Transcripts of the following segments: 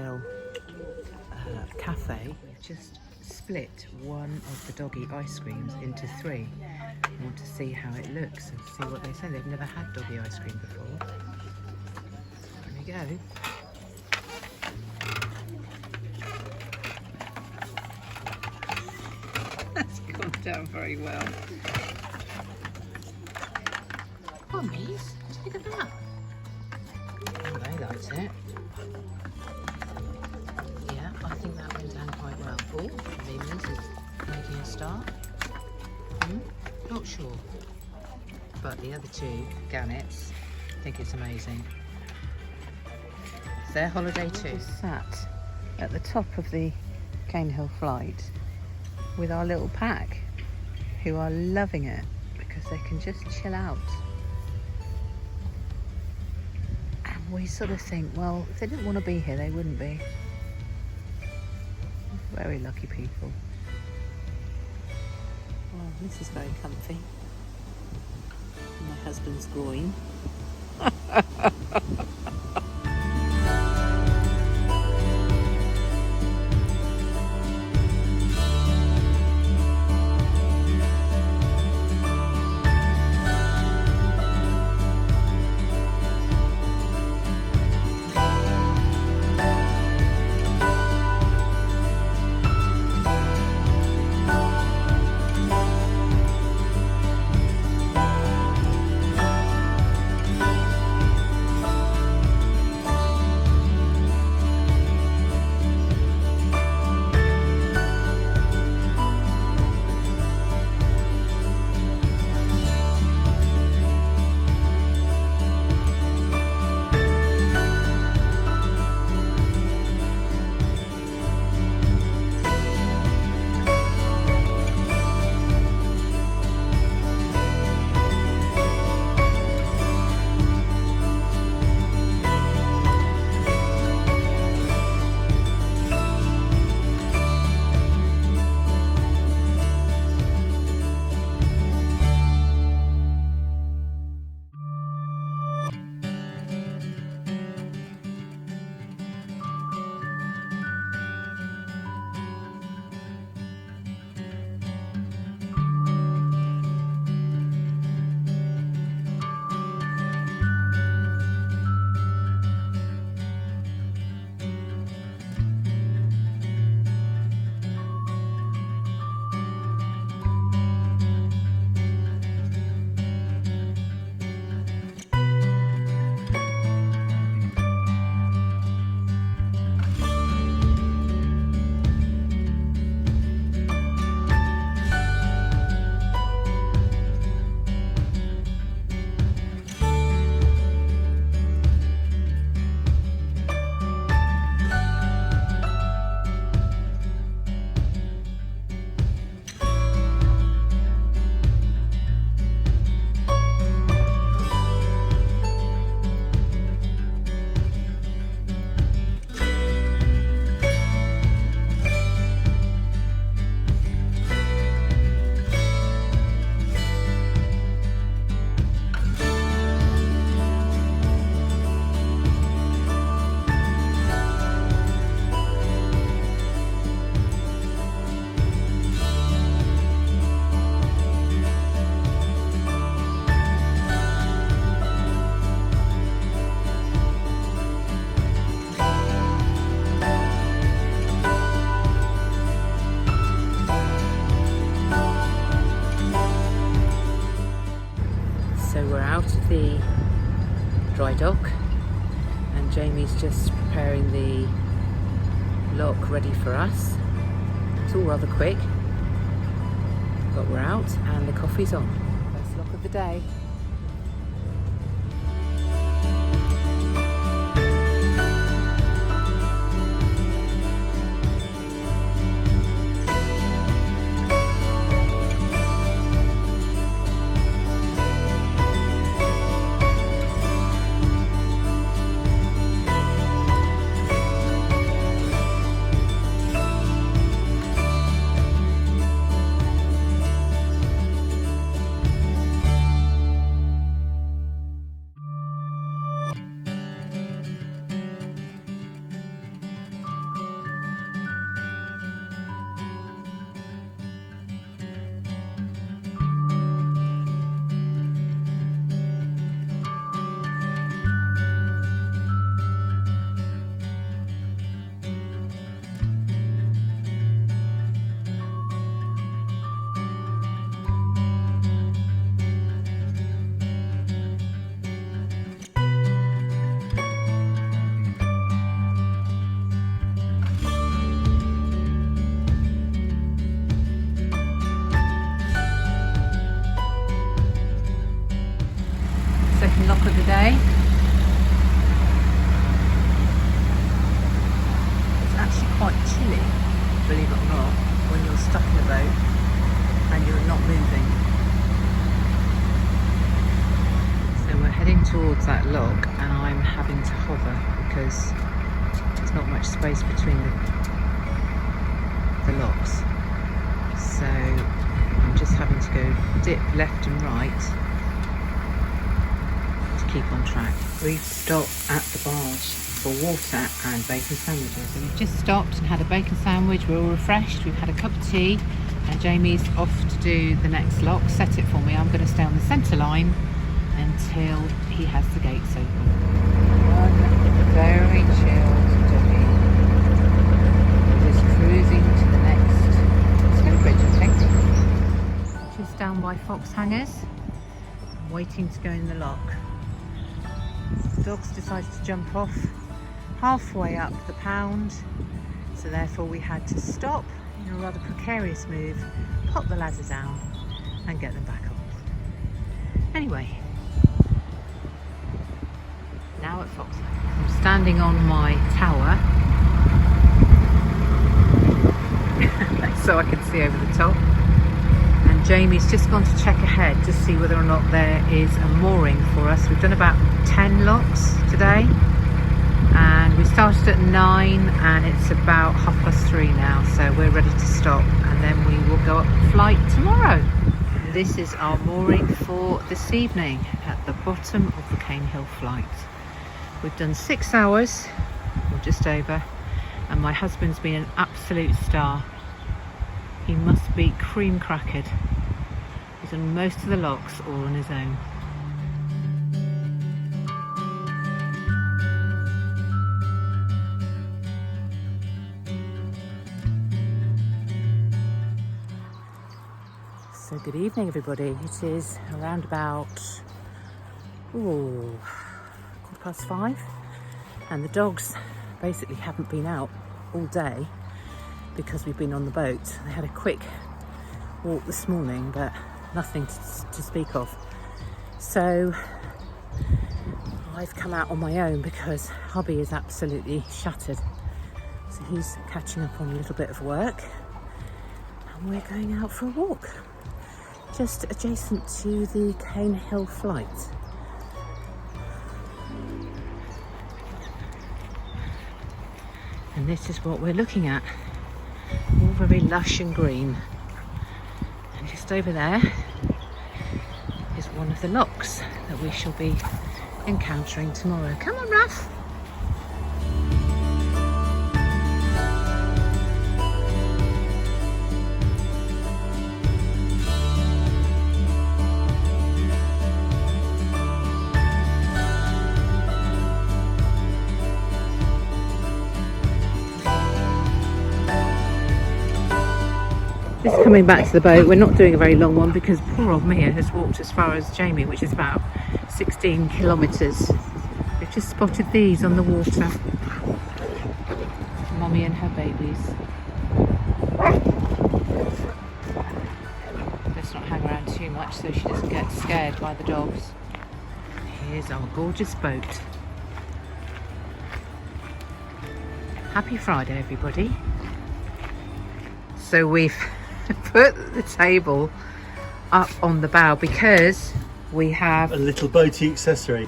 Hill cafe just split one of the Doggy ice creams into 3. I want to see how it looks and see what they say. They've never had Doggy ice cream before. There we go. That's gone down very well. Oh, Mies, look at that. Oh, they liked it. Yeah, I think that went down quite well. Oh, Mies is making a start. Not sure. But the other 2 gannets think it's amazing. It's their holiday too. We're sat at the top of the Cane Hill flight with our little pack who are loving it because they can just chill out. And we sort of think, well, if they didn't want to be here, they wouldn't be. Very lucky people. Well, this is very comfy. My husband's groin. The dry dock and Jamie's just preparing the lock ready for us. It's all rather quick, but we're out and the coffee's on. First lock of the day. second lock of the day. It's actually quite chilly, believe it or not, when you're stuck in a boat and you're not moving. So we're heading towards that lock and I'm having to hover because there's not much space between the locks. So I'm just having to go dip left and right to keep on track. We've stopped at the barge for water and bacon sandwiches. So we've just stopped and had a bacon sandwich. We're all refreshed. We've had a cup of tea and Jamie's off to do the next lock. Set it for me. I'm going to stay on the centre line until he has the gates open. One very chilled Doggy. We're just cruising to the next snow bridge, I think. Just down by Fox Hangers, waiting to go in the lock. The dogs decided to jump off halfway up the pound, so therefore we had to stop in a rather precarious move, pop the ladder down and get them back up. Anyway, now at Fox Hangers. I'm standing on my tower so I can see over the top. And Jamie's just gone to check ahead to see whether or not there is a mooring for us. We've done about 10 locks today and we started at 9 and it's about 3:30 now, so we're ready to stop and then we will go up the flight tomorrow. This is our mooring for this evening at the bottom of the Cane Hill flight. We've done 6 hours or just over and my husband's been an absolute star. He must be cream crackered. He's done most of the locks all on his own. So good evening everybody. It is around about 5:15 and the dogs basically haven't been out all day because we've been on the boat. They had a quick walk this morning but nothing to speak of. So I've come out on my own because hubby is absolutely shattered. So he's catching up on a little bit of work and we're going out for a walk just adjacent to the Cane Hill flight. And this is what we're looking at, all very lush and green. And just over there is one of the locks that we shall be encountering tomorrow. Come on, Ruff! Just coming back to the boat, we're not doing a very long one because poor old Mia has walked as far as Jamie, which is about 16 kilometres. We've just spotted these on the water. Mummy and her babies. Let's not hang around too much so she doesn't get scared by the dogs. Here's our gorgeous boat. Happy Friday everybody. So we've put the table up on the bow because we have a little boaty accessory.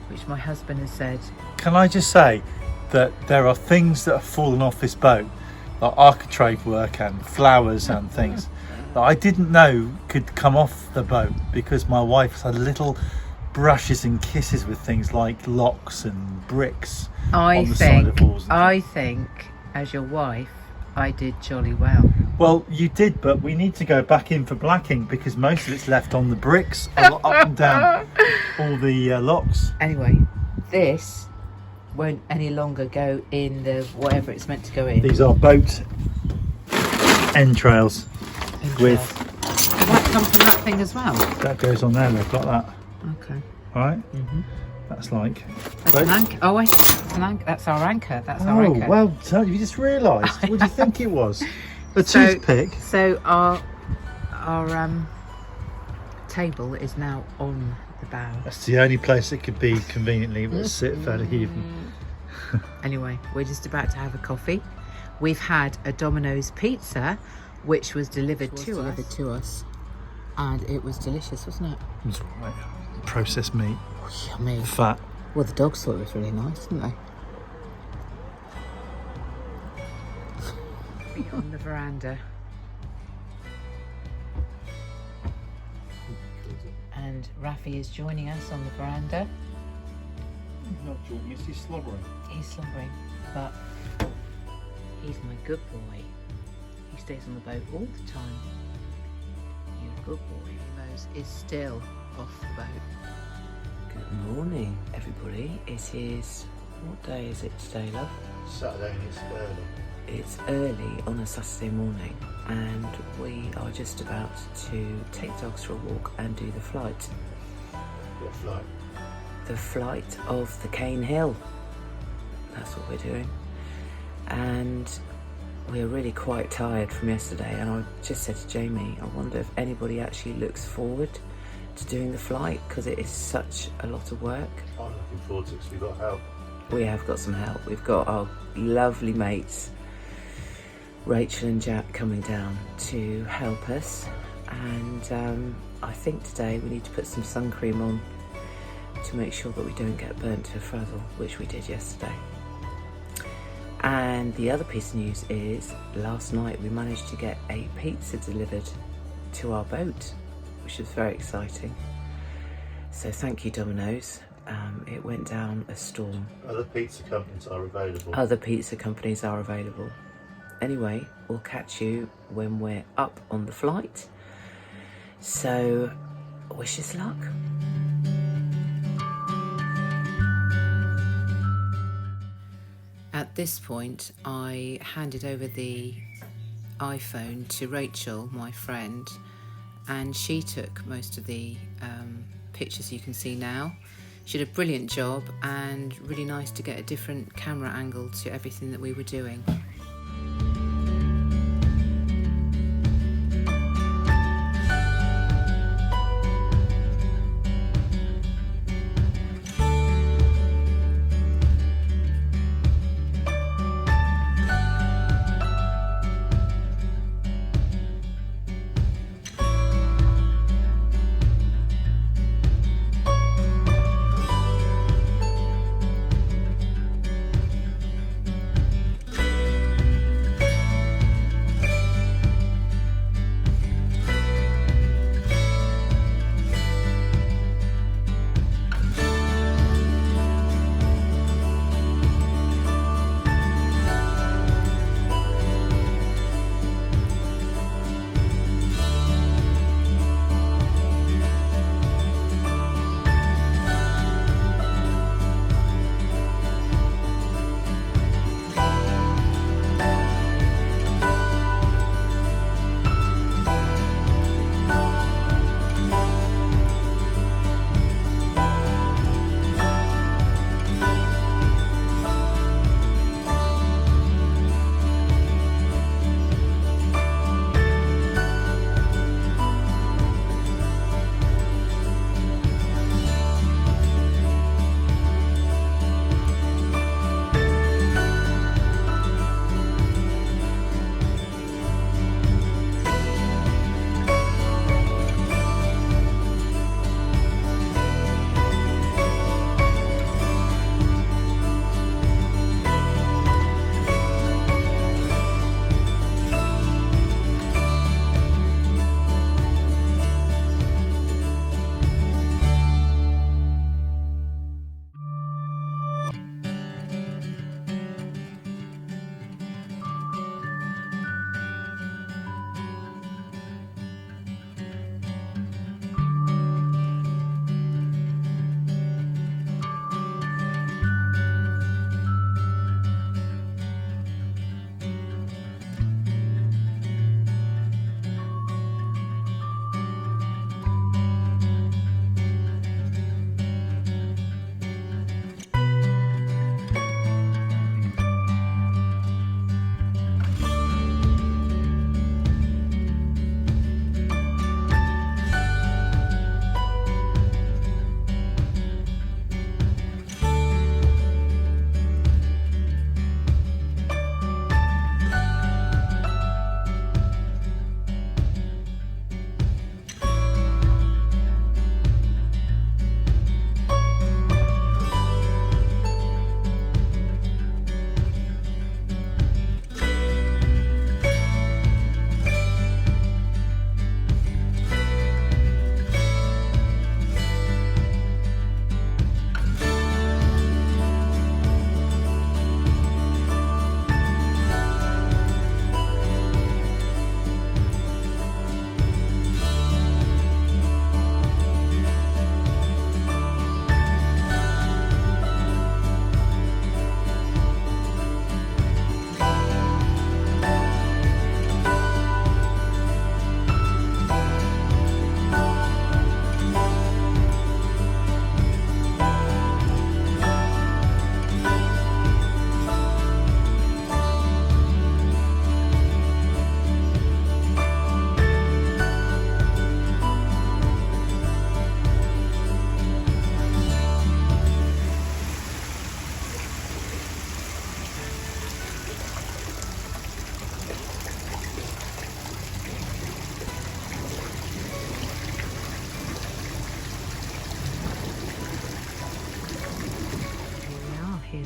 Which my husband has said. Can I just say that there are things that have fallen off this boat, like architrave work and flowers and things that I didn't know could come off the boat because my wife's had little brushes and kisses with things like locks and bricks on the side of walls. I think as your wife I did jolly well. Well, you did, but we need to go back in for blacking because most of it's left on the bricks, up and down all the locks. Anyway, this won't any longer go in the whatever it's meant to go in. These are boat entrails. With does that come from that thing as well? That goes on there, they've got that. Okay. Alright? That's like... That's an anchor. Oh wait, that's an anchor. That's our anchor. That's our anchor. Oh, well done. You just realised. What do you think it was? A toothpick? So our table is now on the bow. That's the only place it could be conveniently, but sit fairly even. Anyway, we're just about to have a coffee. We've had a Domino's pizza, which was delivered to us, and it was delicious, wasn't it? It was right. Processed meat. Oh, yummy. Fat. Well, the dogs thought it was really nice, didn't they? On the veranda. And Rafi is joining us on the veranda. He's not joining us, he's slobbering. He's slumbering, but he's my good boy. He stays on the boat all the time. You're a good boy. Rose is still off the boat. Good morning, everybody. It is, what day is it today, love? Saturday and it's early. It's early on a Saturday morning, and we are just about to take dogs for a walk and do the flight. What flight? The flight of the Cane Hill. That's what we're doing. And we're really quite tired from yesterday, and I just said to Jamie, I wonder if anybody actually looks forward to doing the flight, because it is such a lot of work. I'm looking forward to it because we've got help. We have got some help. We've got our lovely mates Rachel and Jack coming down to help us, and I think today we need to put some sun cream on to make sure that we don't get burnt to a frazzle, which we did yesterday. And the other piece of news is last night we managed to get a pizza delivered to our boat, which was very exciting. So thank you, Domino's. It went down a storm. Other pizza companies are available. Other pizza companies are available. Anyway, we'll catch you when we're up on the flight. So, wish us luck. At this point, I handed over the iPhone to Rachel, my friend, and she took most of the pictures you can see now. She did a brilliant job, and really nice to get a different camera angle to everything that we were doing.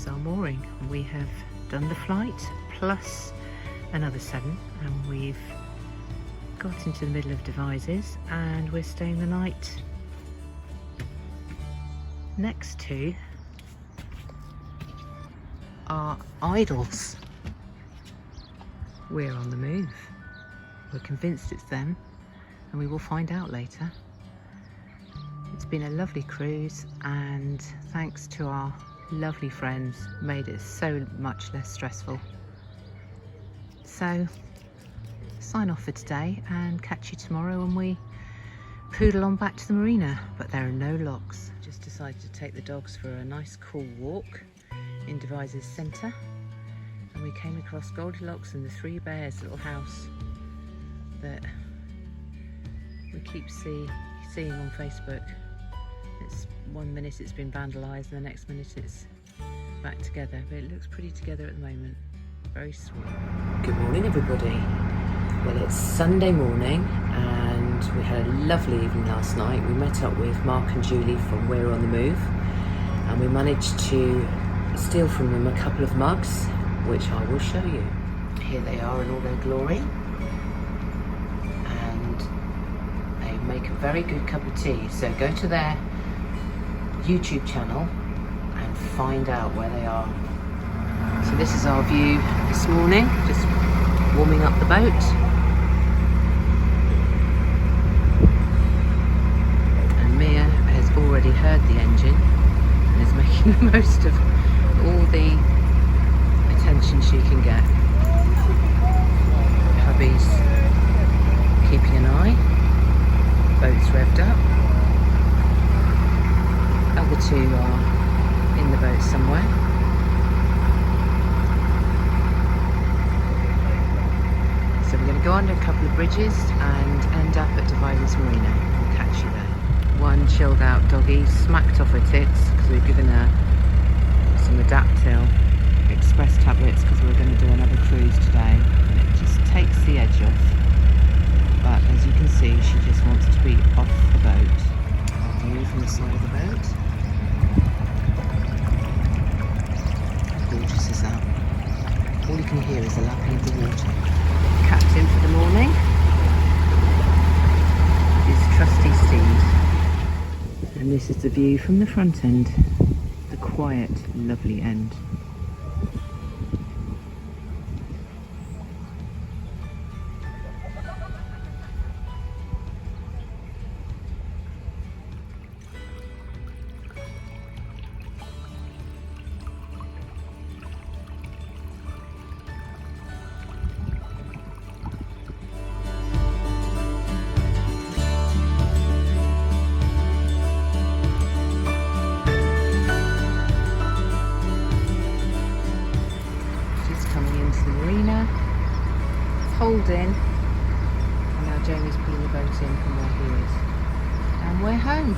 our mooring. We have done the flight plus another 7, and we've got into the middle of Devizes, and we're staying the night next to our idols. We're on the move. We're convinced it's them, and we will find out later. It's been a lovely cruise, and thanks to our lovely friends, made it so much less stressful. So, sign off for today and catch you tomorrow when we poodle on back to the marina, but there are no locks. Just decided to take the dogs for a nice cool walk in Devizes Centre, and we came across Goldilocks and the 3 Bears little house that we keep seeing on Facebook. It's one minute it's been vandalised and the next minute it's back together, but it looks pretty together at the moment. Very sweet. Good morning, everybody. Well, it's Sunday morning and we had a lovely evening last night. We met up with Mark and Julie from We're on the Move, and we managed to steal from them a couple of mugs, which I will show you. Here they are in all their glory, and they make a very good cup of tea. So go to their YouTube channel and find out where they are. So this is our view this morning, just warming up the boat. And Mia has already heard the engine and is making the most of all the attention she can get. Hubby's keeping an eye, boat's revved up. Other 2 are in the boat somewhere. So we're going to go under a couple of bridges and end up at Devizes Marina. We'll catch you there. One chilled out doggy smacked off her tits because we've given her some Adaptil Express tablets because we're going to do another cruise today, and it just takes the edge off. But as you can see, she just wants to be off the boat. I'll view from the side of the boat. How gorgeous is that? All you can hear is the lapping of the water. Captain for the morning is trusty Steve. And this is the view from the front end, the quiet, lovely end. Pulled in, and now Jamie's pulling the boat in from where he is, and we're home.